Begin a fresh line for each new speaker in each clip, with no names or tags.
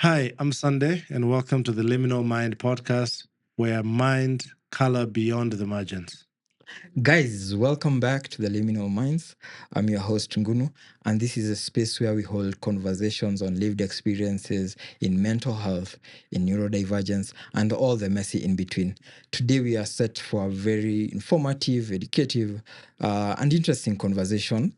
Hi, I'm Sunday, and welcome to the Liminal Mind Podcast, where mind color beyond the margins.
Guys, welcome back to the Liminal Minds. I'm your host, Ngunu, and this is a space where we hold conversations on lived experiences in mental health, in neurodivergence, and all the messy in between. Today, we are set for a very informative, educative, and interesting conversation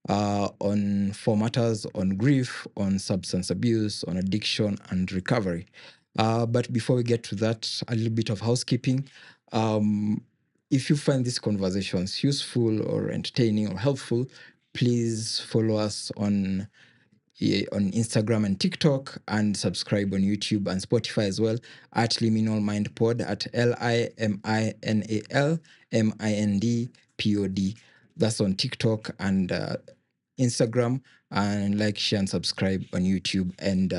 on four matters on grief, on substance abuse, on addiction, and recovery. But before we get to that, a little bit of housekeeping. If you find these conversations useful or entertaining or helpful, please follow us on Instagram and TikTok, and subscribe on YouTube and Spotify as well at Liminal Mind Pod at LIMINALMINDPOD. That's on TikTok and Instagram, and like, share, and subscribe on YouTube and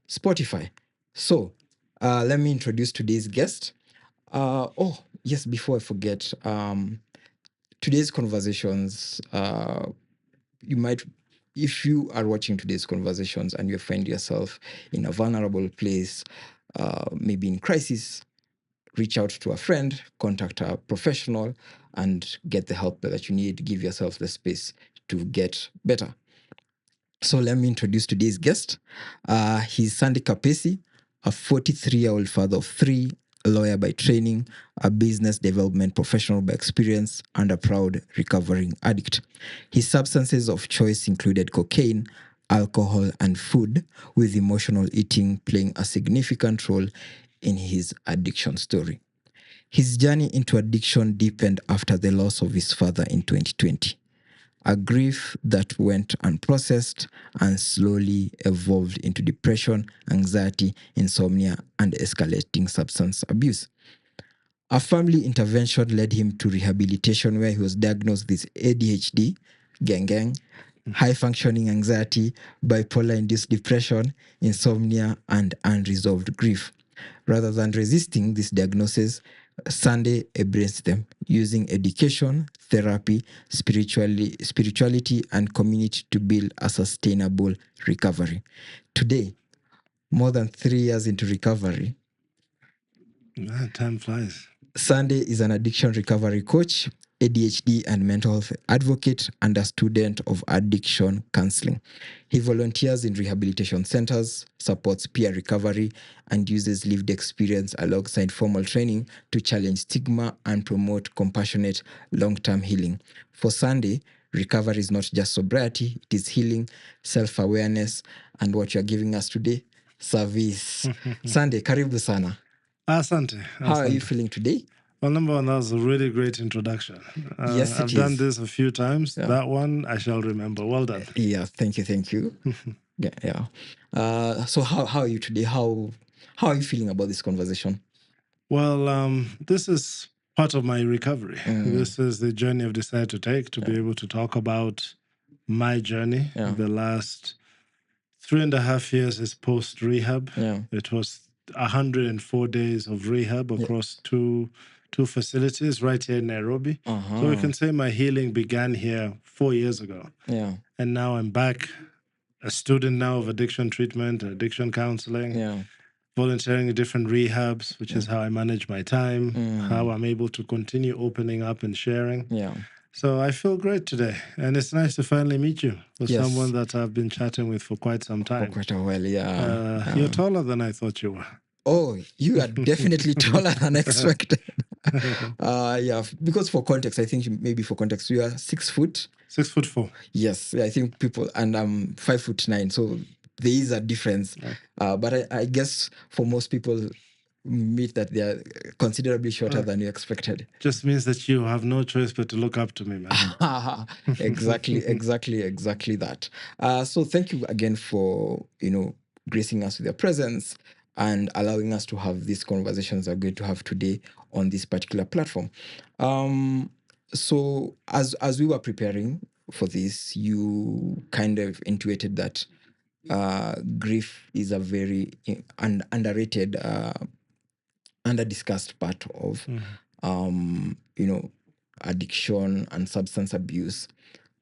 Spotify. So let me introduce today's guest. Yes, before I forget, today's conversations, you might, if you are watching today's conversations and you find yourself in a vulnerable place, maybe in crisis, reach out to a friend, contact a professional, and get the help that you need. Give yourself the space to get better. So let me introduce today's guest. He's Sunday Kapesi, a 43-year-old father of three, a lawyer by training, a business development professional by experience, and a proud recovering addict. His substances of choice included cocaine, alcohol, and food, with emotional eating playing a significant role in his addiction story. His journey into addiction deepened after the loss of his father in 2020. A grief that went unprocessed and slowly evolved into depression, anxiety, insomnia, and escalating substance abuse. A family intervention led him to rehabilitation, where he was diagnosed with ADHD, high functioning anxiety, bipolar induced depression, insomnia, and unresolved grief. Rather than resisting this diagnosis, Sunday embraced them, using education, therapy, spirituality, and community to build a sustainable recovery. Today, more than 3 years into recovery,
Time flies.
Sunday is an addiction recovery coach, ADHD and mental health advocate, and a student of addiction counselling. He volunteers in rehabilitation centers, supports peer recovery, and uses lived experience alongside formal training to challenge stigma and promote compassionate long-term healing. For Sunday, recovery is not just sobriety, it is healing, self-awareness, and what you're giving us today, service. Sunday, karibu sana.
Asante.
How are you feeling today?
Well, number one, that was a really great introduction.
Yes, it
I've done
is.
this a few times.
Yeah.
That one I shall remember. Well done.
Yeah, thank you. Yeah. So how are you today? How are you feeling about this conversation?
Well, this is part of my recovery. This is the journey I've decided to take to be able to talk about my journey. The last 3.5 years is post rehab. It was 104 days of rehab across two facilities right here in Nairobi. So we can say my healing began here 4 years ago. And now I'm back, a student now of addiction treatment, addiction counseling, volunteering in different rehabs, which is how I manage my time, how I'm able to continue opening up and sharing. So I feel great today, and it's nice to finally meet you, for someone that I've been chatting with for quite some time.
For quite a while, yeah.
You're taller than I thought you were.
Oh, you are definitely taller than expected. Yeah, because for context, I think maybe for context, you are 6 foot.
6'4".
Yes, I think people, and I'm 5'9", so there is a difference. But I guess for most people, meet that they are considerably shorter than you expected.
Just means that you have no choice but to look up to me, man.
Exactly that. So thank you again for gracing us with your presence and allowing us to have these conversations we're going to have today on this particular platform. So as we were preparing for this, you kind of intuited that grief is a very underrated, under-discussed part of addiction and substance abuse.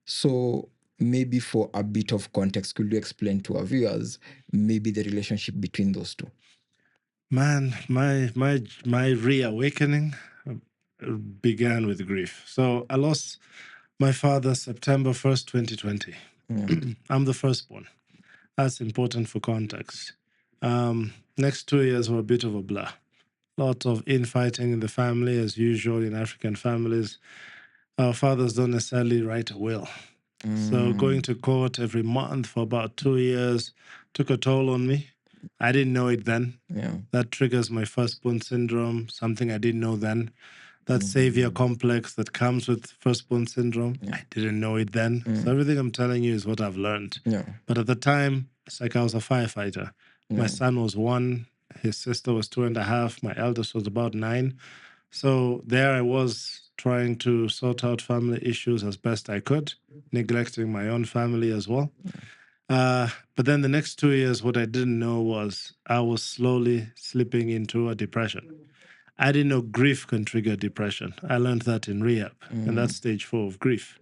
So maybe for a bit of context, could you explain to our viewers maybe the relationship between those two?
Man, my reawakening began with grief. So I lost my father September 1st, 2020. I'm the firstborn. That's important for context. Next 2 years were a bit of a blur. Lots of infighting in the family, as usual in African families. Our fathers don't necessarily write a will. So going to court every month for about 2 years took a toll on me. I didn't know it then. That triggers my firstborn syndrome, something I didn't know then. That savior complex that comes with firstborn syndrome, I didn't know it then. So everything I'm telling you is what I've learned. But at the time, it's like I was a firefighter. My son was 1, his sister was 2.5, my eldest was about 9. So there I was trying to sort out family issues as best I could, neglecting my own family as well. But then the next 2 years, what I didn't know was I was slowly slipping into a depression. I didn't know grief can trigger depression. I learned that in rehab, and that's stage 4 of grief.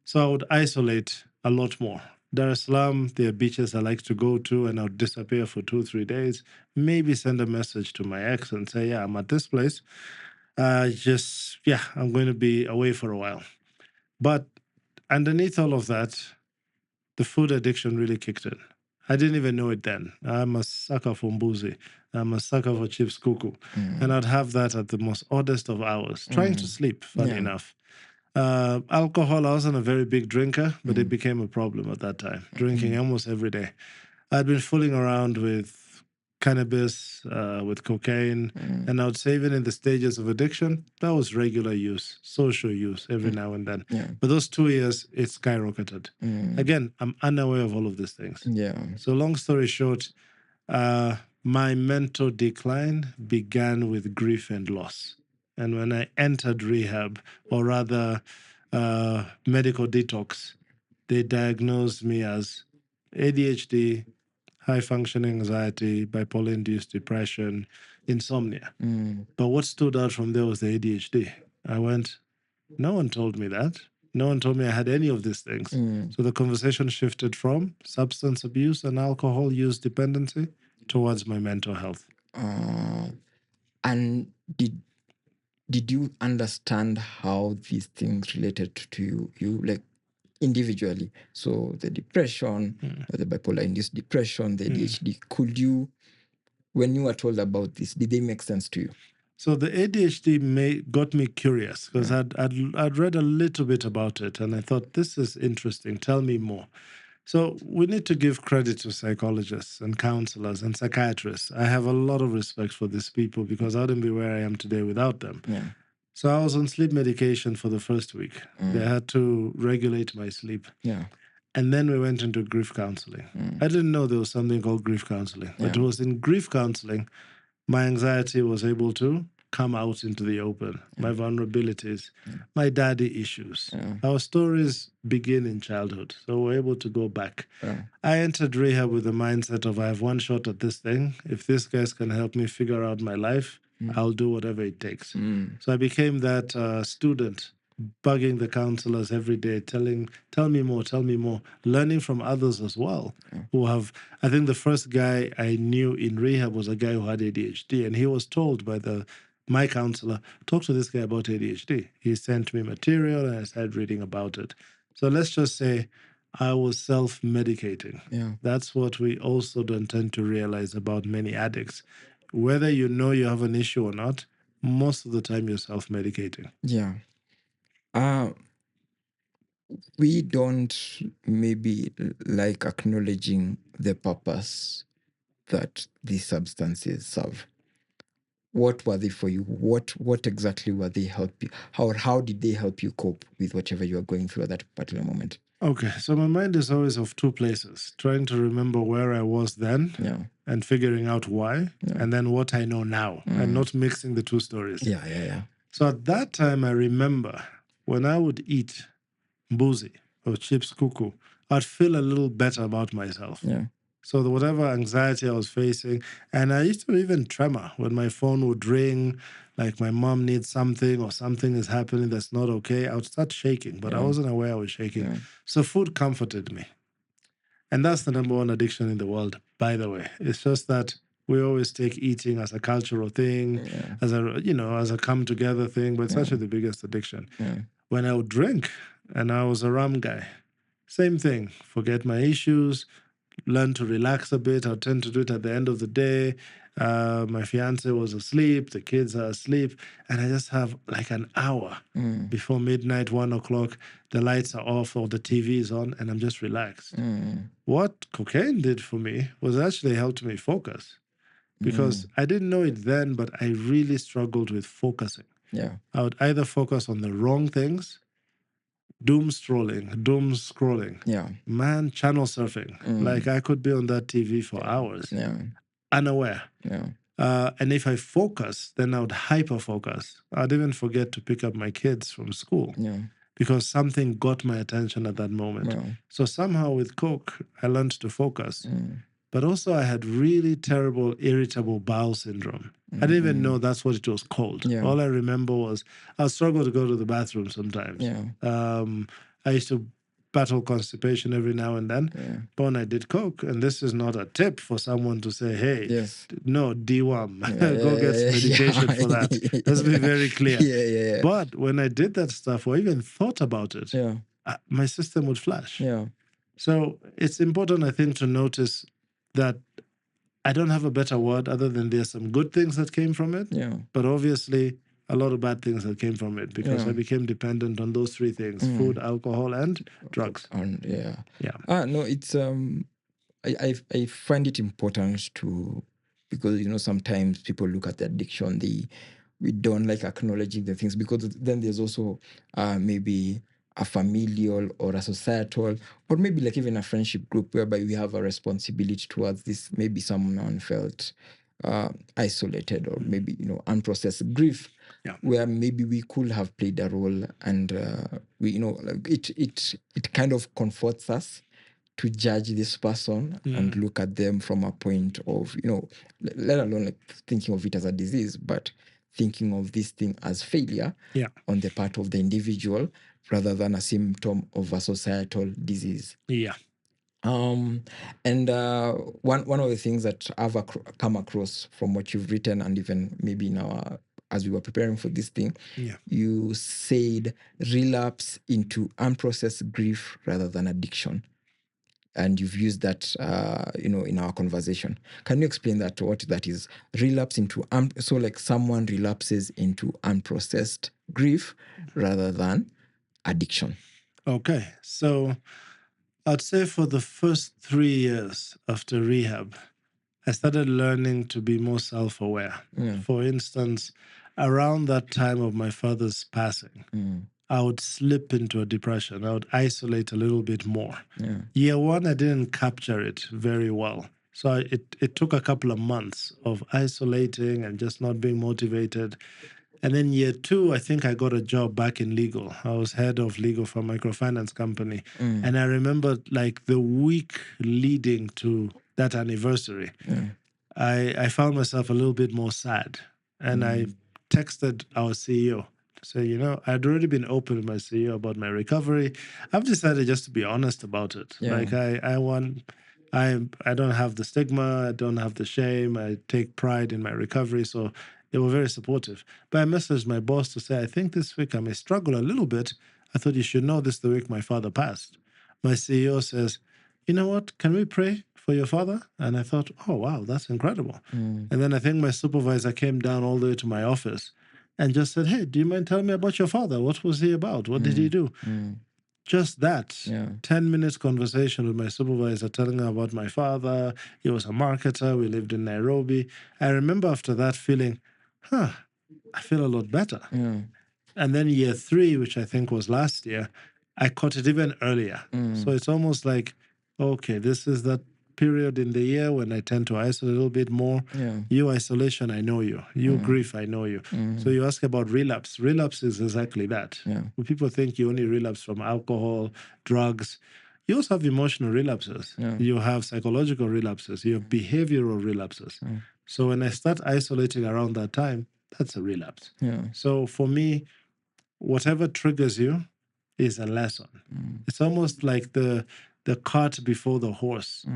So I would isolate a lot more. Dar es Salaam, there are beaches I like to go to, and I would disappear for 2-3 days, maybe send a message to my ex and say, yeah, I'm at this place. I'm going to be away for a while. But underneath all of that, the food addiction really kicked in. I didn't even know it then. I'm a sucker for mbuzi. I'm a sucker for chips kuku. And I'd have that at the most oddest of hours, trying to sleep, funny enough. Alcohol, I wasn't a very big drinker, but it became a problem at that time, drinking almost every day. I'd been fooling around with cannabis, with cocaine, and I would say even in the stages of addiction, that was regular use, social use every now and then. But those 2 years, it skyrocketed. Again, I'm unaware of all of these things. So long story short, my mental decline began with grief and loss. And when I entered rehab, or rather medical detox, they diagnosed me as ADHD, high-functioning anxiety, bipolar-induced depression, insomnia. But what stood out from there was the ADHD. I went, no one told me that. No one told me I had any of these things. So the conversation shifted from substance abuse and alcohol use dependency towards my mental health.
And did you understand how these things related to you like individually? So the depression, the bipolar-induced depression, the ADHD, could you, when you were told about this, did they make sense to you?
So the ADHD got me curious because I'd read a little bit about it and I thought, this is interesting. Tell me more. So we need to give credit to psychologists and counselors and psychiatrists. I have a lot of respect for these people because I wouldn't be where I am today without them. So I was on sleep medication for the first week. They had to regulate my sleep. And then we went into grief counseling. I didn't know there was something called grief counseling, but it was in grief counseling my anxiety was able to come out into the open, my vulnerabilities, my daddy issues. Our stories begin in childhood, so we're able to go back. I entered rehab with the mindset of I have one shot at this thing. If these guys can help me figure out my life, I'll do whatever it takes. So I became that student, bugging the counselors every day, tell me more, learning from others as well who have. I think the first guy I knew in rehab was a guy who had ADHD, and he was told by my counselor, talk to this guy about ADHD. He sent me material and I started reading about it. So let's just say I was self-medicating. That's what we also don't tend to realize about many addicts. Whether you know you have an issue or not, most of the time you're self-medicating.
We don't maybe like acknowledging the purpose that these substances serve. What were they for you? What exactly were they help you? How did they help you cope with whatever you are going through at that particular moment?
Okay, so my mind is always of two places, trying to remember where I was then and figuring out why, and then what I know now, and not mixing the two stories. So at that time, I remember when I would eat mbuzi or chips kuku, I'd feel a little better about myself. So whatever anxiety I was facing, and I used to even tremor when my phone would ring, like my mom needs something or something is happening that's not okay. I would start shaking, but I wasn't aware I was shaking. So food comforted me. And that's the number one addiction in the world, by the way. It's just that we always take eating as a cultural thing, as a come together thing, but it's actually the biggest addiction. When I would drink, and I was a rum guy, same thing. Forget my issues, learn to relax a bit. I'll tend to do it at the end of the day. My fiance was asleep, the kids are asleep, and I just have like an hour before midnight, 1 o'clock. The lights are off or the TV is on, and I'm just relaxed. What cocaine did for me was actually helped me focus, because I didn't know it then, but I really struggled with focusing. I would either focus on the wrong things, doom scrolling. Man, channel surfing. Like I could be on that TV for hours, unaware. And if I focus, then I would hyper focus. I'd even forget to pick up my kids from school because something got my attention at that moment. So somehow with Coke, I learned to focus. But also I had really terrible irritable bowel syndrome. I didn't even know that's what it was called. All I remember was I struggled to go to the bathroom sometimes. I used to battle constipation every now and then. But when I did Coke, and this is not a tip for someone to say, hey, no, deworm, go get medication for that. Let's be very clear. But when I did that stuff or even thought about it, my system would flash. So it's important, I think, to notice that I don't have a better word other than there's some good things that came from it. But obviously, a lot of bad things that came from it because I became dependent on those three things: food, alcohol, and drugs.
No, it's I find it important to, because sometimes people look at the addiction, we don't like acknowledging the things, because then there's also maybe a familial or a societal or maybe like even a friendship group whereby we have a responsibility towards this. Maybe someone felt isolated or maybe unprocessed grief, where maybe we could have played a role, and we like it kind of comforts us to judge this person and look at them from a point of let alone like thinking of it as a disease, but thinking of this thing as failure on the part of the individual rather than a symptom of a societal disease. And one of the things that I've come across from what you've written, and even maybe now as we were preparing for this thing, you said relapse into unprocessed grief rather than addiction. And you've used that, in our conversation. Can you explain that, what that is? Relapse into, so like someone relapses into unprocessed grief rather than addiction.
Okay. So I'd say for the first 3 years after rehab, I started learning to be more self-aware. For instance, around that time of my father's passing, I would slip into a depression. I would isolate a little bit more. Year one, I didn't capture it very well. So it took a couple of months of isolating and just not being motivated. And then year two, I think I got a job back in legal. I was head of legal for a microfinance company. And I remember like the week leading to that anniversary, I found myself a little bit more sad. And I texted our CEO. So, I'd already been open with my CEO about my recovery. I've decided just to be honest about it. Like I don't have the stigma. I don't have the shame. I take pride in my recovery. So they were very supportive. But I messaged my boss to say, I think this week I may struggle a little bit. I thought you should know this the week my father passed. My CEO says, you know what, can we pray for your father? And I thought, oh, wow, that's incredible. And then I think my supervisor came down all the way to my office and just said, hey, do you mind telling me about your father? What was he about? What did he do? Just that 10 minutes conversation with my supervisor telling her about my father. He was a marketer. We lived in Nairobi. I remember after that feeling, I feel a lot better. And then year three, which I think was last year, I caught it even earlier. So it's almost like, okay, this is that period in the year when I tend to isolate a little bit more. You isolation, I know you. You grief, I know you. So you ask about relapse. Relapse is exactly that. When people think you only relapse from alcohol, drugs, You also have emotional relapses.
Yeah.
You have psychological relapses. You have behavioral relapses. So when I start isolating around that time, that's a relapse.
Yeah.
So for me, whatever triggers you is a lesson. It's almost like the cart before the horse.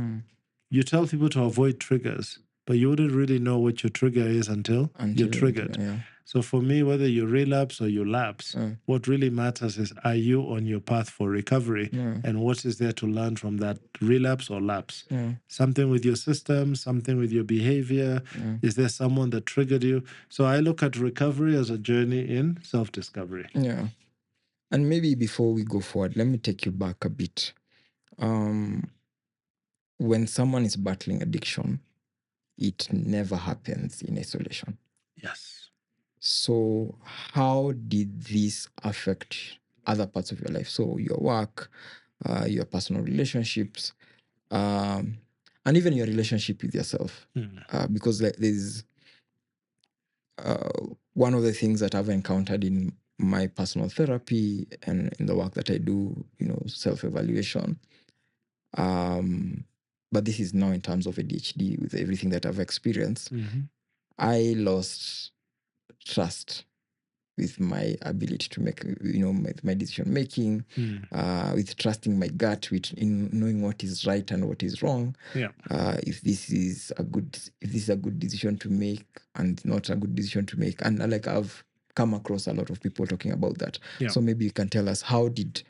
You tell people to avoid triggers, but you wouldn't really know what your trigger is until you're triggered.
Yeah.
So for me, whether you relapse or you lapse, what really matters is, are you on your path for recovery? And what is there to learn from that relapse or lapse? Something with your system, something with your behavior. Is there someone that triggered you? So I look at recovery as a journey in self-discovery.
Yeah. And maybe before we go forward, let me take you back a bit. When someone is battling addiction, it never happens in isolation.
Yes.
So how did this affect other parts of your life? So your work, your personal relationships, and even your relationship with yourself. Because there's one of the things that I've encountered in my personal therapy and in the work that I do, self-evaluation. But this is now in terms of ADHD, with everything that I've experienced. I lost trust with my ability to make, my decision making, with trusting my gut, in knowing what is right and what is wrong. If this is a good decision to make and not a good decision to make. And like I've come across a lot of people talking about that. So maybe you can tell us, how did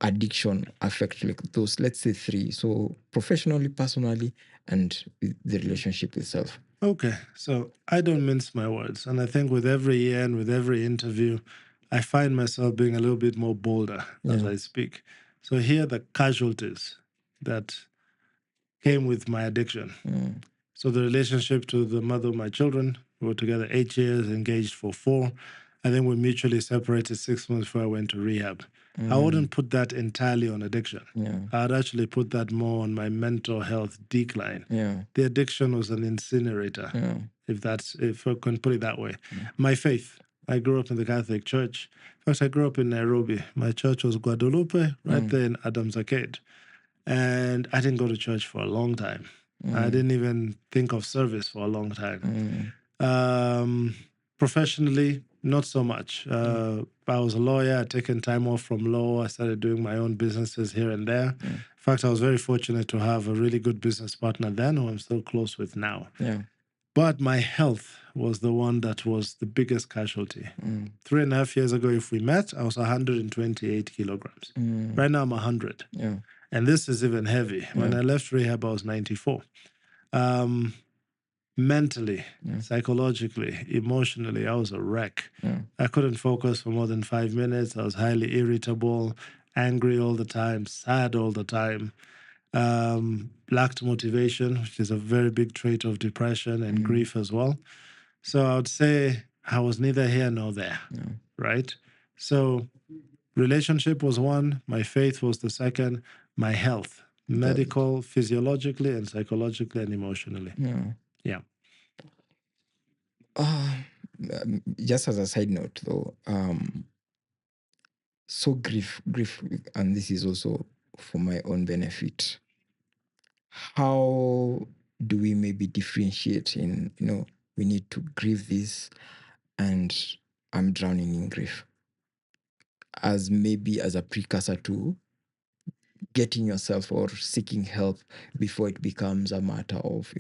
addiction affect like those, let's say, three? So professionally, personally, and with the relationship itself.
Okay, so I don't mince my words. And I think with every year and with every interview, I find myself being a little bit more bolder as I speak. So here are the casualties that came with my addiction. So the relationship to the mother of my children, we were together 8 years, engaged for 4. I think we mutually separated 6 months before I went to rehab. I wouldn't put that entirely on addiction. I'd actually put that more on my mental health decline. The addiction was an incinerator, if I can put it that way. My faith. I grew up in the Catholic Church. First, I grew up in Nairobi. My church was Guadalupe, right there in Adams Arcade. And I didn't go to church for a long time. I didn't even think of service for a long time. Professionally, not so much. I was a lawyer. I'd taken time off from law. I started doing my own businesses here and there. In fact, I was very fortunate to have a really good business partner then, who I'm still close with now. But my health was the one that was the biggest casualty. 3.5 years ago, if we met, I was 128 kilograms. Right now, I'm 100. And this is even heavy. When I left rehab, I was 94. Mentally, psychologically, emotionally, I was a wreck. I couldn't focus for more than 5 minutes. I was highly irritable, angry all the time, sad all the time. Lacked motivation, which is a very big trait of depression and grief as well. So I would say I was neither here nor there, right? So relationship was one, my faith was the second, my health, medical, physiologically and psychologically and emotionally.
Just as a side note though, so grief, and this is also for my own benefit. How do we maybe differentiate in, we need to grieve this and I'm drowning in grief, as maybe as a precursor to getting yourself or seeking help before it becomes a matter of,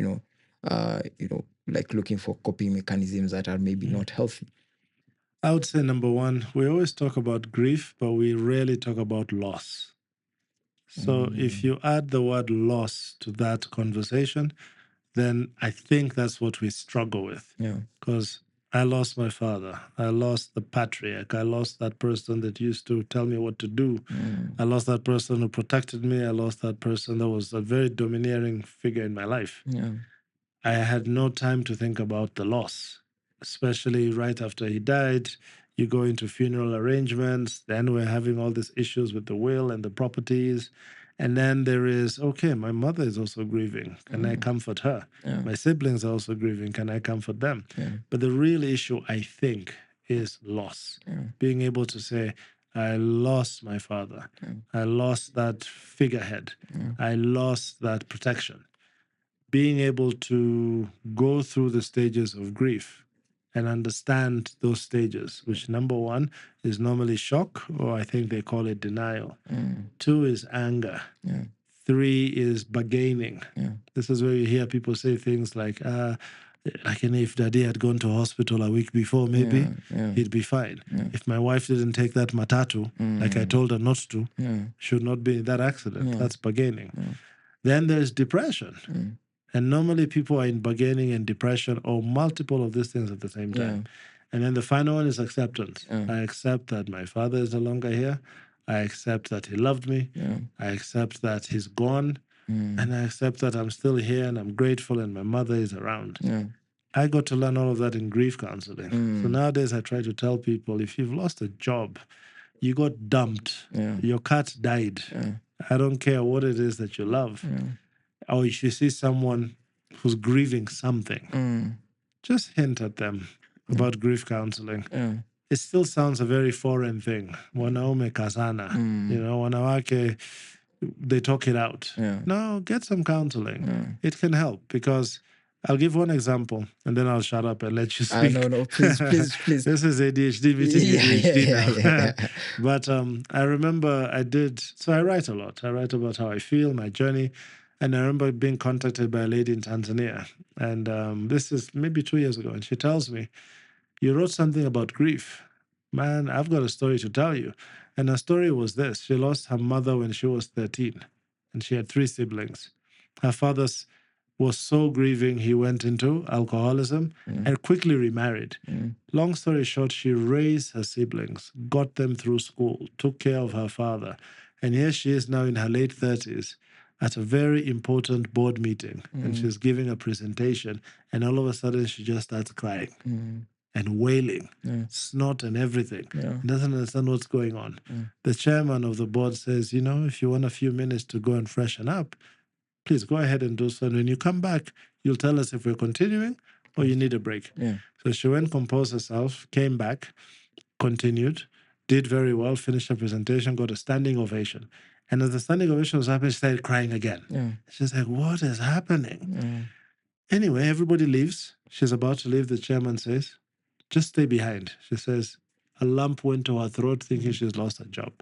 like looking for coping mechanisms that are maybe not healthy?
I would say number one, we always talk about grief, but we rarely talk about loss. So if you add the word loss to that conversation, then I think that's what we struggle with. Because I lost my father. I lost the patriarch. I lost that person that used to tell me what to do. I lost that person who protected me. I lost that person that was a very domineering figure in my life. I had no time to think about the loss, especially right after he died. You go into funeral arrangements, then we're having all these issues with the will and the properties. And then there is, okay, my mother is also grieving. Can I comfort her? My siblings are also grieving. Can I comfort them? But the real issue, I think, is loss. Being able to say, I lost my father. I lost that figurehead. I lost that protection. Being able to go through the stages of grief and understand those stages, which number one is normally shock, or I think they call it denial. 2 is anger. 3 is bargaining. This is where you hear people say things like, if daddy had gone to hospital a week before, maybe he'd be fine. If my wife didn't take that matatu, like I told her not to, should not be in that accident. That's bargaining. Then there's depression. And normally people are in bargaining and depression or multiple of these things at the same time. And then the final one is acceptance. I accept that my father is no longer here. I accept that he loved me. I accept that he's gone. And I accept that I'm still here and I'm grateful and my mother is around. I got to learn all of that in grief counseling. So nowadays I try to tell people, if you've lost a job, you got dumped, your cat died. I don't care what it is that you love. Or if you see someone who's grieving something, just hint at them about grief counseling. It still sounds a very foreign thing. Wanaume kazana, wanawake, they talk it out. No, get some counseling. It can help, because I'll give one example and then I'll shut up and let you speak.
No, please.
This is ADHD meeting ADHD now. But I remember I write a lot. I write about how I feel, my journey. And I remember being contacted by a lady in Tanzania. And this is maybe 2 years ago. And she tells me, you wrote something about grief. Man, I've got a story to tell you. And her story was this. She lost her mother when she was 13. And she had 3 siblings. Her father was so grieving, he went into alcoholism and quickly remarried. Long story short, she raised her siblings, got them through school, took care of her father. And here she is now in her late 30s. At a very important board meeting, and she's giving a presentation, and all of a sudden she just starts crying and wailing, snot and everything. Doesn't understand what's going on. The chairman of the board says, if you want a few minutes to go and freshen up, please go ahead and do so. And when you come back, you'll tell us if we're continuing or you need a break. So she went, composed herself, came back, continued, did very well, finished her presentation, got a standing ovation. And as the standing ovation was happening, she started crying again. She's like, what is happening? Anyway, everybody leaves. She's about to leave. The chairman says, just stay behind. She says, a lump went to her throat thinking she's lost her job.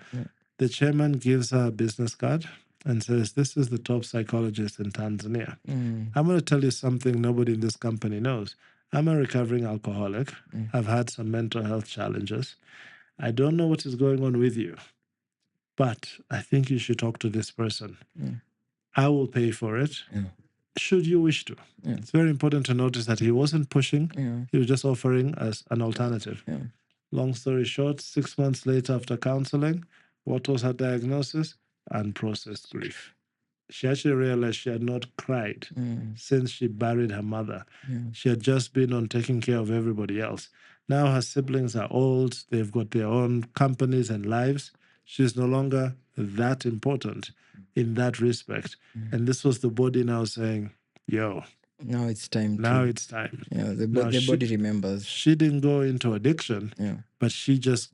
The chairman gives her a business card and says, this is the top psychologist in Tanzania. I'm going to tell you something nobody in this company knows. I'm a recovering alcoholic. I've had some mental health challenges. I don't know what is going on with you, but I think you should talk to this person. I will pay for it, should you wish to. It's very important to notice that he wasn't pushing. He was just offering as an alternative. Long story short, 6 months later after counseling, what was her diagnosis? Unprocessed grief. She actually realized she had not cried since she buried her mother. She had just been on taking care of everybody else. Now her siblings are old. They've got their own companies and lives. She's no longer that important in that respect. And this was the body now saying, yo,
now it's time.
It's time.
The body remembers.
She didn't go into addiction, but she just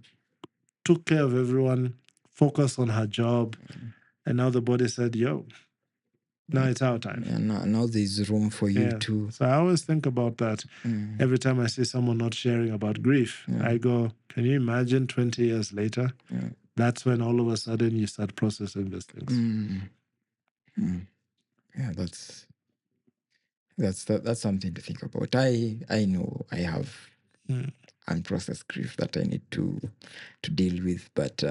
took care of everyone, focused on her job. And now the body said, yo, now it's our time.
Now there's room for you too.
So I always think about that. Every time I see someone not sharing about grief, I go, can you imagine 20 years later? That's when all of a sudden you start processing these things.
Yeah, that's something to think about. I know I have unprocessed grief that I need to deal with, but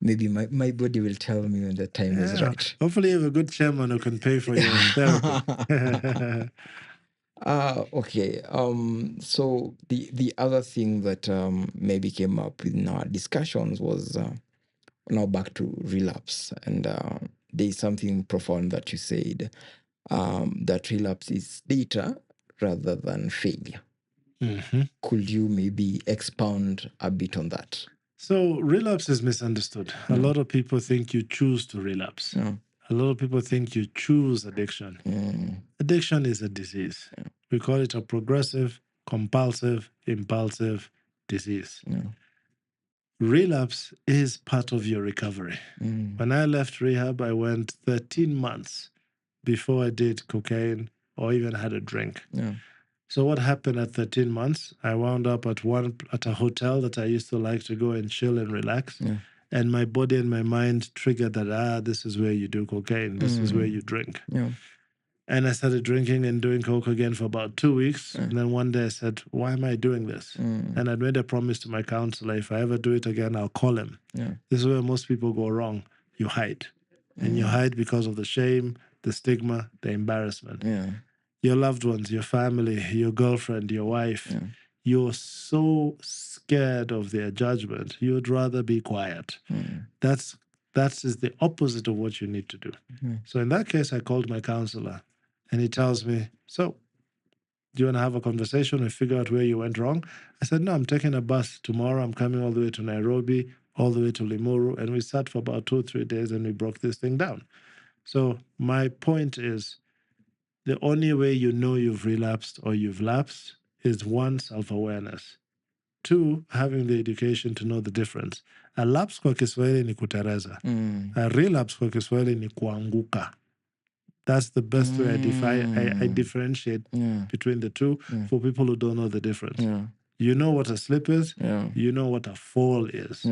maybe my body will tell me when the time is right.
Hopefully you have a good chairman who can pay for your therapy.
Okay. So the other thing that maybe came up in our discussions was now back to relapse, and there's something profound that you said, that relapse is data rather than failure. Could you maybe expound a bit on that?
So relapse is misunderstood. A lot of people think you choose to relapse. A lot of people think you choose addiction. Addiction is a disease. We call it a progressive, compulsive, impulsive disease. relapse is part of your recovery. When I left rehab, I went 13 months before I did cocaine or even had a drink.
Yeah.
So what happened at 13 months? I wound up at a hotel that I used to like to go and chill and relax.
Yeah.
And my body and my mind triggered that, this is where you do cocaine. This is where you drink.
Yeah.
And I started drinking and doing coke again for about 2 weeks. And then one day I said, why am I doing this? And I made a promise to my counselor, if I ever do it again, I'll call him.
Yeah.
This is where most people go wrong. You hide. And you hide because of the shame, the stigma, the embarrassment.
Yeah. Your
loved ones, your family, your girlfriend, your wife, you're so scared of their judgment, you'd rather be quiet. That is the opposite of what you need to do. So in that case, I called my counselor and he tells me, so do you want to have a conversation and figure out where you went wrong? I said, no, I'm taking a bus tomorrow. I'm coming all the way to Nairobi, all the way to Limuru. And we sat for about 2 or 3 days and we broke this thing down. So my point is, the only way you know you've relapsed or you've lapsed is 1, self-awareness. 2, having the education to know the difference. A lapse kwa Kiswahili ni kutereza. A relapse kwa Kiswahili ni kuanguka. That's the best way I differentiate between the two for people who don't know the difference. You know what a slip is. You know what a fall is.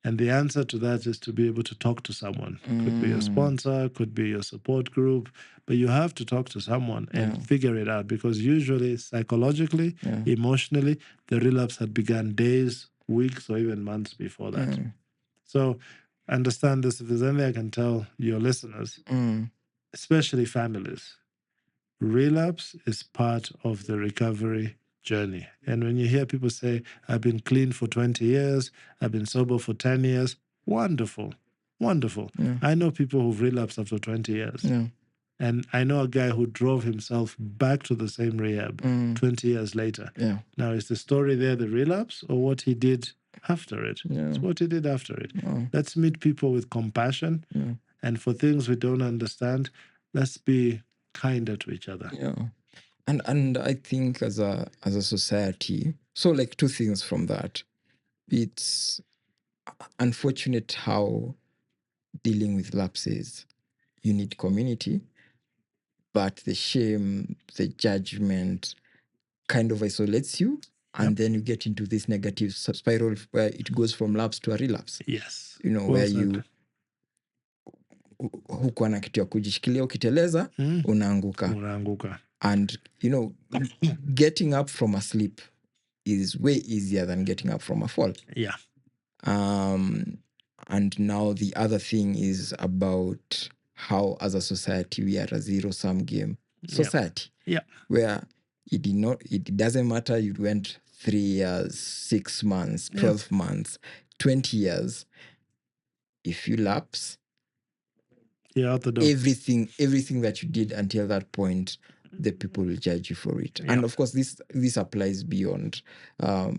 And the answer to that is to be able to talk to someone. Could be a sponsor, could be your support group, but you have to talk to someone and figure it out, because usually psychologically, emotionally, the relapse had begun days, weeks, or even months before that. So understand this. If there's anything I can tell your listeners, especially families, relapse is part of the recovery journey. And when you hear people say, I've been clean for 20 years, I've been sober for 10 years, wonderful, wonderful. I know people who've relapsed after 20 years. And I know a guy who drove himself back to the same rehab 20 years later. Now, is the story there the relapse or what he did after it? It's what he did after it. Let's meet people with compassion. And for things we don't understand, let's be kinder to each other.
And I think as a society, so like 2 things from that. It's unfortunate how dealing with lapses, you need community, but the shame, the judgment kind of isolates you. And then you get into this negative spiral where it goes from lapse to a relapse.
Yes.
Where you hukuwa na kitu ya kujishikilia, ukiteleza unaanguka. And getting up from a sleep is way easier than getting up from a fall. And now the other thing is about how as a society we are a zero-sum game society. Where it doesn't matter you went 3 years, 6 months, 12 months, 20 years. If you lapse,
out the door.
Everything that you did until that point, the people will judge you for it. And of course, this applies beyond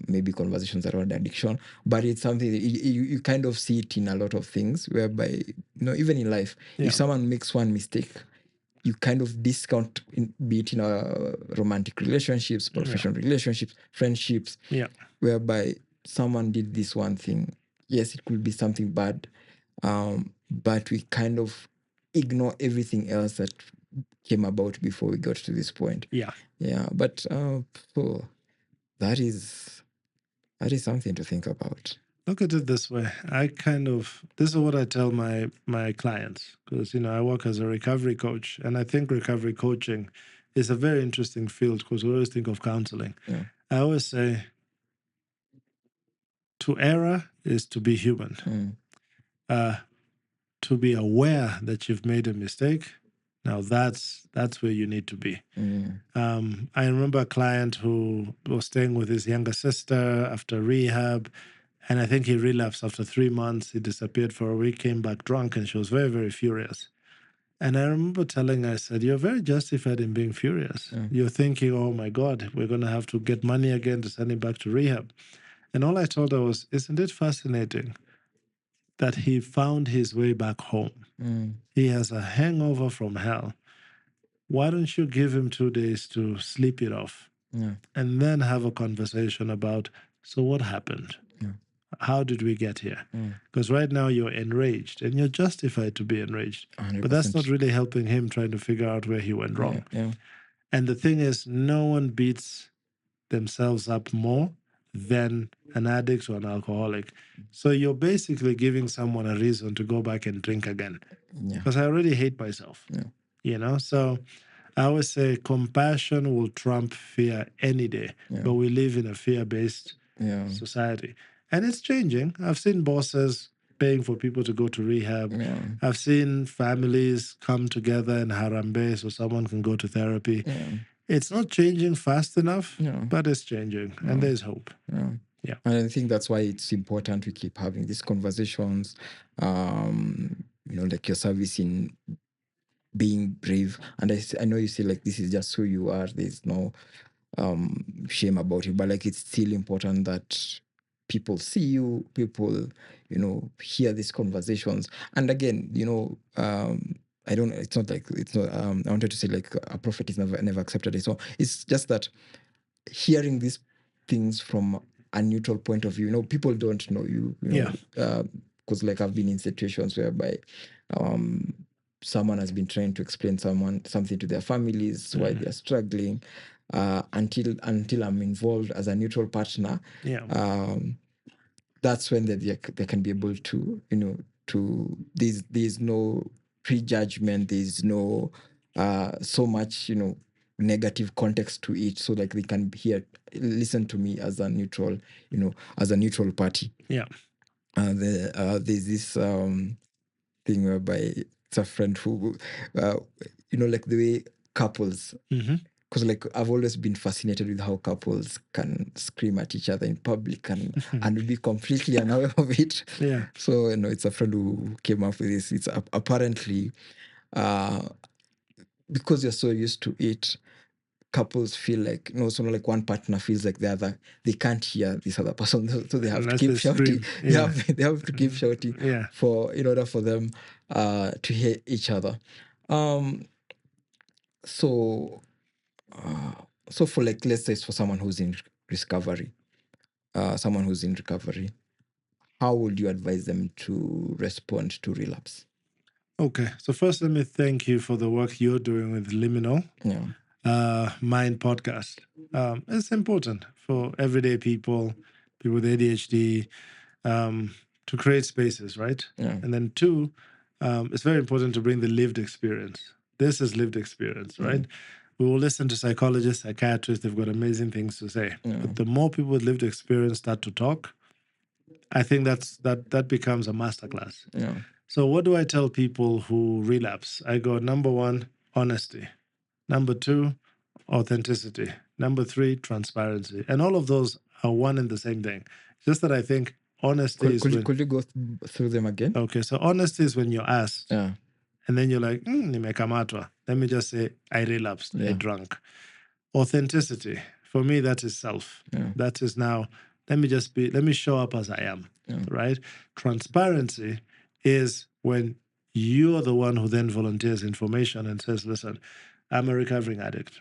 maybe conversations around addiction, but it's something that you kind of see it in a lot of things, whereby, even in life, if someone makes one mistake, you kind of discount, be it in romantic relationships, professional relationships, friendships, whereby someone did this one thing. Yes, it could be something bad, but we kind of ignore everything else that came about before we got to this point. But that is something to think about.
Look at it this way. This is what I tell my clients, because I work as a recovery coach, and I think recovery coaching is a very interesting field, because we always think of counseling. I always say, to err is to be human. To be aware that you've made a mistake, now that's where you need to be. I remember a client who was staying with his younger sister after rehab, and I think he relapsed after 3 months. He disappeared for a week, came back drunk, and she was very, very furious. And I remember telling her, I said, you're very justified in being furious. You're thinking, oh my God, we're going to have to get money again to send him back to rehab. And all I told her was, isn't it fascinating that he found his way back home? He has a hangover from hell. Why don't you give him 2 days to sleep it off? And then have a conversation about, so what happened? how did we get here? Because right now you're enraged and you're justified to be enraged.
100%.
But that's not really helping him trying to figure out where he went wrong.
Yeah.
And the thing is, no one beats themselves up more than an addict or an alcoholic. So you're basically giving someone a reason to go back and drink again. Because I already hate myself. You know, so I always say compassion will trump fear any day. But we live in a fear-based society. And it's changing. I've seen bosses paying for people to go to rehab. I've seen families come together in Harambe so someone can go to therapy. It's not changing fast enough, but it's changing. And there's hope. Yeah.
And I think that's why it's important we keep having these conversations. You know, like your service in being brave. And I know you say like this is just who you are. There's no shame about it, but like it's still important that people see you, people, you know, hear these conversations. And again, you know, I don't, it's not like, it's not, I wanted to say like a prophet is never accepted. So it's just that hearing these things from a neutral point of view, you know, people don't know you, you know, because like I've been in situations whereby someone has been trying to explain something to their families why they're struggling, until I'm involved as a neutral partner. That's when they can be able to, you know, to there's no prejudgment, there's no so much, you know, negative context to it, so like they can listen to me as a neutral, you know, as a neutral party. There's this thing whereby it's a friend who you know, like the way couples, because like I've always been fascinated with how couples can scream at each other in public and be completely unaware of it. So, you know, it's a friend who came up with this. It's apparently because you're so used to it, couples feel like, you know, so like one partner feels like the other, they can't hear this other person, so they have to keep shouting. They have to keep shouting in order for them to hear each other. So for like, let's say for someone who's in recovery, how would you advise them to respond to relapse?
Okay, so first let me thank you for the work you're doing with Liminal Mind Podcast. It's important for everyday people with ADHD, to create spaces, right? And then two, it's very important to bring the lived experience. This is lived experience, right? We will listen to psychologists, psychiatrists, they've got amazing things to say. But the more people with lived experience start to talk, I think that becomes a masterclass. So what do I tell people who relapse? I go, number one, honesty. Number two, authenticity. Number three, transparency. And all of those are one and the same thing. Just that I think honesty
could you go through them again?
Okay, so honesty is when you're asked. And then you're like, nimekamatwa. Let me just say, I relapsed, I drank. Authenticity, for me, that is self. That is now, let me show up as I am, right? Transparency is when you're the one who then volunteers information and says, listen, I'm a recovering addict.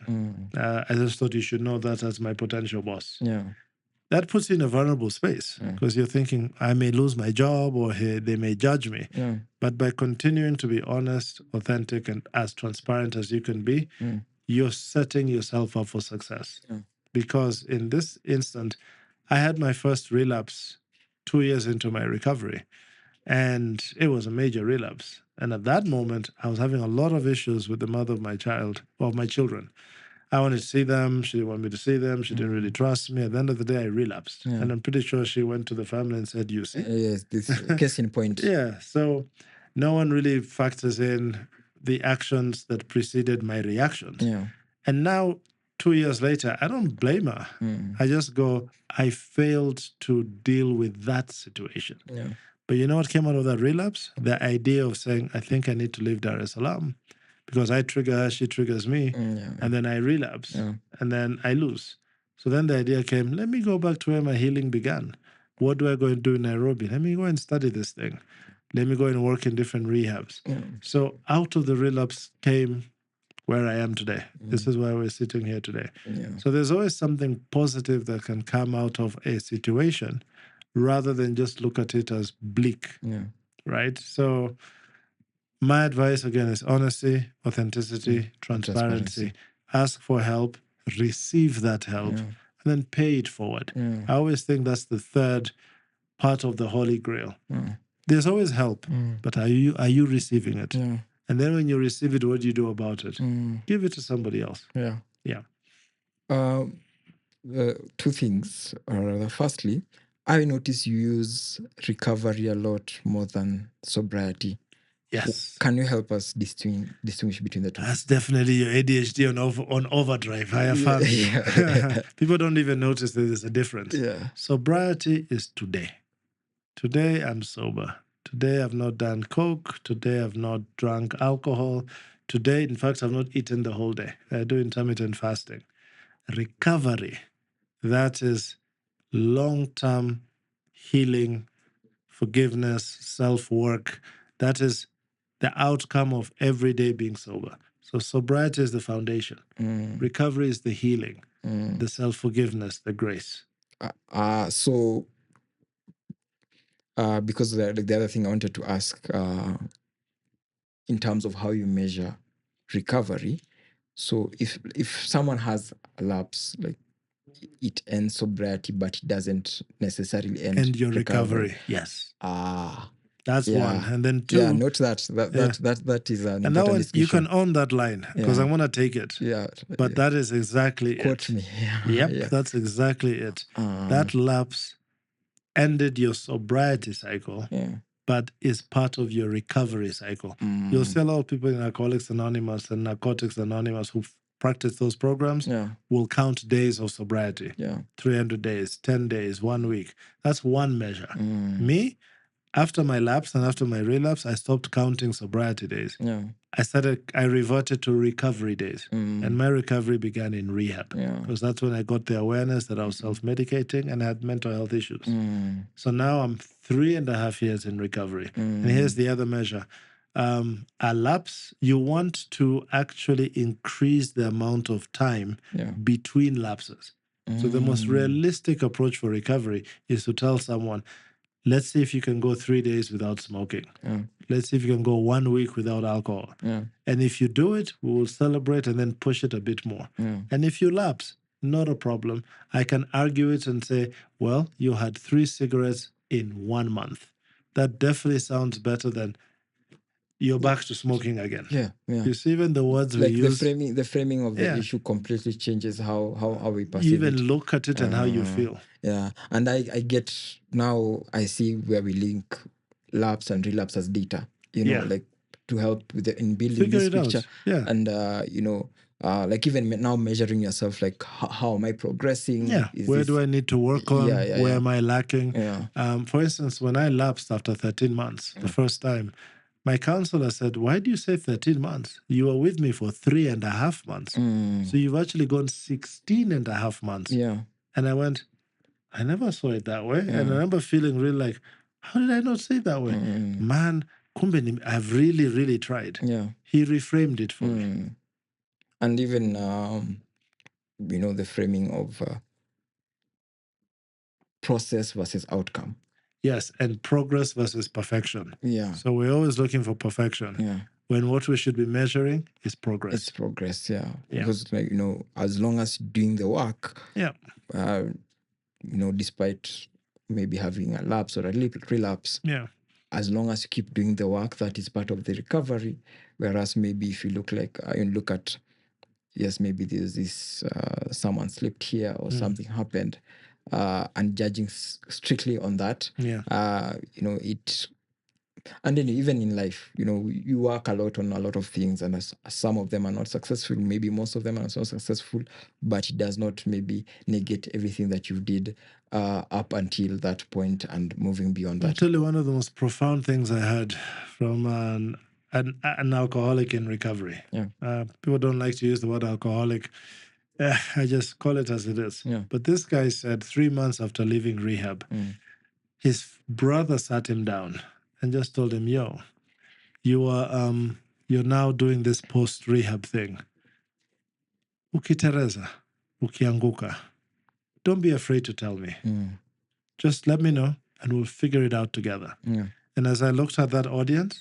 I just thought you should know that as my potential boss. That puts you in a vulnerable space because you're thinking, I may lose my job or they may judge me. But by continuing to be honest, authentic, and as transparent as you can be, you're setting yourself up for success. Because in this instant, I had my first relapse 2 years into my recovery, and it was a major relapse. And at that moment, I was having a lot of issues with the mother of my children. I wanted to see them. She didn't want me to see them. She didn't really trust me. At the end of the day, I relapsed. And I'm pretty sure she went to the family and said, you see?
Yes, this case in point.
So no one really factors in the actions that preceded my reactions. And now, 2 years later, I don't blame her. I just go, I failed to deal with that situation. But you know what came out of that relapse? The idea of saying, I think I need to leave Dar es Salaam because I trigger her, she triggers me, and then I relapse, and then I lose. So then the idea came, let me go back to where my healing began. What do I go and do in Nairobi? Let me go and study this thing. Let me go and work in different rehabs. So out of the relapse came where I am today. This is why we're sitting here today. So there's always something positive that can come out of a situation, rather than just look at it as bleak.
Yeah.
Right? So my advice again is honesty, authenticity, transparency. Ask for help, receive that help, and then pay it forward. I always think that's the third part of the Holy Grail. There's always help, but are you receiving it? And then when you receive it, what do you do about it? Give it to somebody else. Yeah.
Two things. Firstly, I notice you use recovery a lot more than sobriety.
Yes.
Can you help us distinguish between the two?
That's definitely your ADHD on overdrive. I have found people don't even notice that there's a difference. Sobriety is today. Today I'm sober. Today I've not done coke. Today I've not drunk alcohol. Today, in fact, I've not eaten the whole day. I do intermittent fasting. Recovery, that is long-term healing, forgiveness, self-work. That is the outcome of every day being sober. So sobriety is the foundation. Recovery is the healing, the self-forgiveness, the grace.
So because the other thing I wanted to ask in terms of how you measure recovery. So if someone has a lapse, like it ends sobriety, but it doesn't necessarily end
your recovery. Yes. That's one. And then two.
Yeah, note that is an
and that one, you can own that line because I want to take it. But that is exactly
Quote
it.
me.
Yep, that's exactly it. That lapse ended your sobriety cycle, but is part of your recovery cycle. You'll see a lot of people in Alcoholics Anonymous and Narcotics Anonymous who practice those programs will count days of sobriety. 300 days, 10 days, 1 week. That's one measure. Me, after my lapse and after my relapse, I stopped counting sobriety days. I reverted to recovery days. And my recovery began in rehab. Because that's when I got the awareness that I was self-medicating and I had mental health issues. So now I'm 3.5 years in recovery. And here's the other measure. A lapse, you want to actually increase the amount of time between lapses. So the most realistic approach for recovery is to tell someone, let's see if you can go 3 days without smoking. Let's see if you can go 1 week without alcohol. And if you do it, we will celebrate and then push it a bit more. And if you lapse, not a problem. I can argue it and say, well, you had 3 cigarettes in 1 month. That definitely sounds better than you're back to smoking again. You see, even the words we use.
The framing of the issue completely changes how we perceive
it. You even look at it and how you feel.
And I get, now I see where we link lapse and relapse as data, like to help with in building this picture. And, like even now measuring yourself, like how am I progressing?
Where do I need to work on? Where am I lacking? For instance, when I lapsed after 13 months, the first time, my counselor said, why do you say 13 months? You were with me for 3.5 months. So you've actually gone 16.5 months. And I went, I never saw it that way. And I remember feeling really like, how did I not say it that way? Man, kumbe, I've really, really tried. He reframed it for me.
And even, the framing of process versus outcome.
Yes, and progress versus perfection. So we're always looking for perfection. When what we should be measuring is progress.
It's progress, because as long as doing the work, despite maybe having a lapse or a relapse, as long as you keep doing the work, that is part of the recovery. Whereas maybe if you look at, yes, maybe there's this someone slipped here or something happened, and judging strictly on that, it. And then even in life, you work a lot on a lot of things, and as some of them are not successful, maybe most of them are not successful, but it does not maybe negate everything that you did up until that point and moving beyond that.
I'll tell you one of the most profound things I heard from an alcoholic in recovery. People don't like to use the word alcoholic. I just call it as it is. But this guy said 3 months after leaving rehab, his brother sat him down and just told him, yo, you're now doing this post-rehab thing. Ukitereza, ukianguka, don't be afraid to tell me. Just let me know. and we'll figure it out together.
Yeah.
And as I looked at that audience,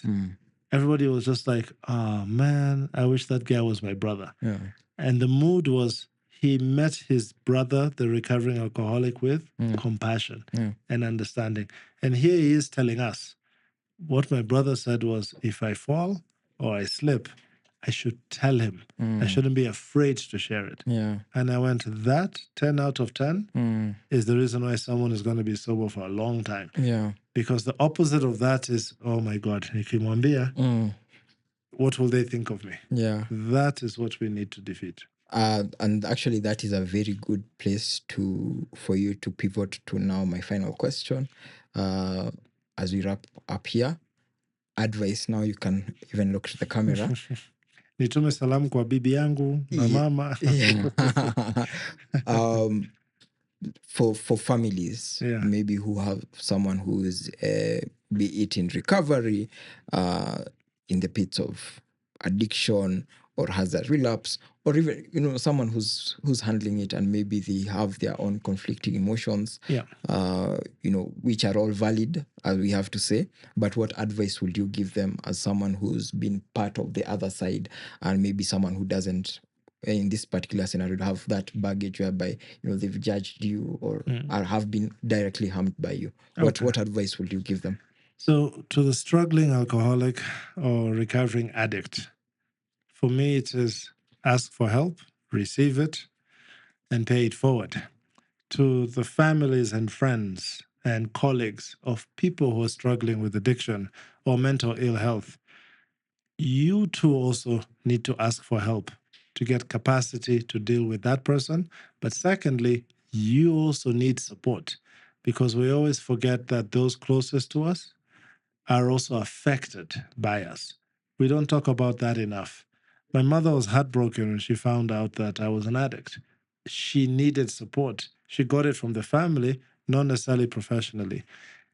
everybody was just like, oh man, I wish that guy was my brother.
Yeah.
And the mood was he met his brother, the recovering alcoholic, with compassion and understanding. And here he is telling us, what my brother said was, if I fall or I slip, I should tell him. I shouldn't be afraid to share it.
Yeah.
And I went, that 10 out of 10 is the reason why someone is going to be sober for a long time.
Yeah.
Because the opposite of that is, oh my God, nikimwambia, what will they think of me?
Yeah.
That is what we need to defeat.
And actually, that is a very good place for you to pivot to now my final question. As we wrap up here, advice. Now you can even look at the camera.
Nitume salamu kwa bibi yangu na mama.
For families, maybe who have someone who is be it in recovery, in the pits of addiction, or has a relapse, or even someone who's handling it, and maybe they have their own conflicting emotions, which are all valid, as we have to say. But what advice would you give them as someone who's been part of the other side, and maybe someone who doesn't, in this particular scenario, have that baggage whereby they've judged you or have been directly harmed by you? What advice would you give them?
So to the struggling alcoholic or recovering addict, for me it is ask for help, receive it, and pay it forward. To the families and friends and colleagues of people who are struggling with addiction or mental ill health, you too also need to ask for help to get capacity to deal with that person. But secondly, you also need support, because we always forget that those closest to us are also affected by us. We don't talk about that enough. My mother was heartbroken when she found out that I was an addict. She needed support. She got it from the family, not necessarily professionally.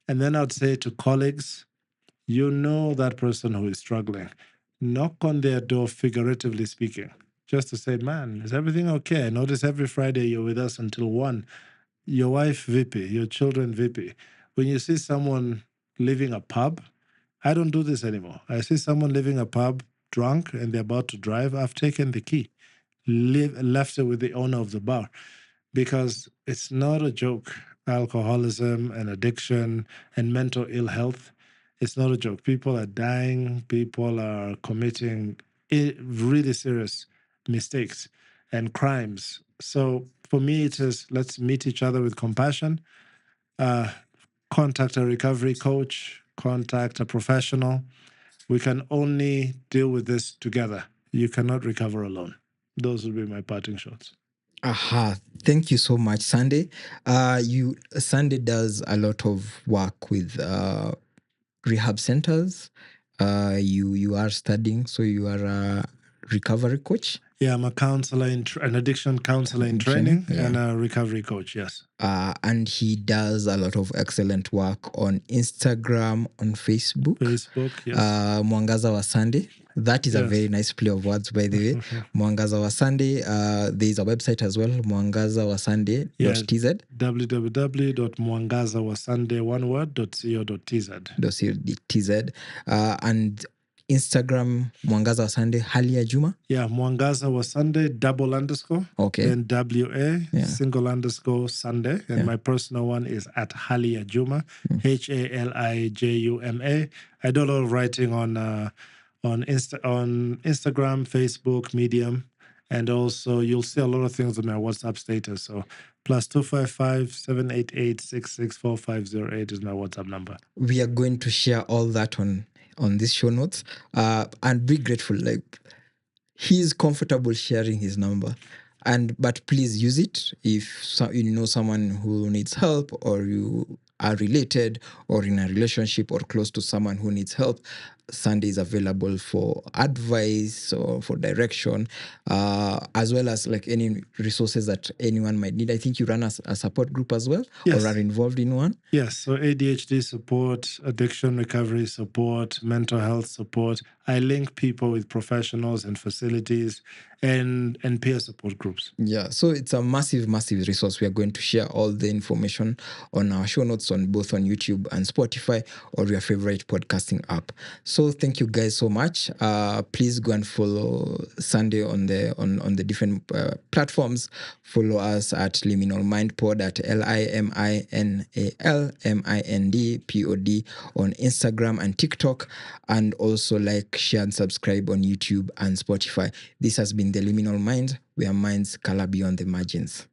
And then I'd say to colleagues, that person who is struggling, knock on their door, figuratively speaking, just to say, man, is everything okay? I notice every Friday you're with us until 1. Your wife VP, your children VP. When you see someone leaving a pub, I don't do this anymore. I see someone leaving a pub drunk and they're about to drive, I've taken the key, left it with the owner of the bar, because it's not a joke. Alcoholism and addiction and mental ill health, it's not a joke. People are dying. People are committing really serious mistakes and crimes. So for me, it is, let's meet each other with compassion. Contact a recovery coach, contact a professional. We can only deal with this together. You cannot recover alone. Those would be my parting shots.
Thank you so much, Sunday. Sunday does a lot of work with rehab centers. You are studying, so you are a recovery coach.
Yeah, I'm a counselor, an addiction counselor in training, and a recovery coach, yes.
And he does a lot of excellent work on Instagram, on Facebook.
Yes.
Mwangaza wa Sunday. That is a very nice play of words, by the way. Mwangaza wa Sunday. There is a website as well, mwangazawasunday.tz.
www.mwangazawasunday.co.tz.
And Instagram, Mwangaza wa Sunday, Hali ya Juma.
Yeah, Mwangaza wa Sunday, _.
Okay.
Then WA, _, Sunday. And my personal one is at Hali ya Juma, HALIJUMA. I do a lot of writing on Instagram, Facebook, Medium. And also you'll see a lot of things on my WhatsApp status. So +255 788 664508 is my WhatsApp number.
We are going to share all that on these show notes, and be grateful. Like, he's comfortable sharing his number, but please use it if someone who needs help, or you are related or in a relationship or close to someone who needs help. Sunday is available for advice or for direction, as well as like any resources that anyone might need. I think you run a support group as well,
Yes.
or are involved in one.
Yes, so ADHD support, addiction recovery support, mental health support. I link people with professionals and facilities and peer support groups.
Yeah, so it's a massive, massive resource. We are going to share all the information on our show notes on both on YouTube and Spotify or your favorite podcasting app. So thank you guys so much. Please go and follow Sunday on the different platforms. Follow us at Liminal Mind Pod at LIMINALMINDPOD on Instagram and TikTok, and also like, share, and subscribe on YouTube and Spotify. This has been the Liminal Mind, where minds color beyond the margins.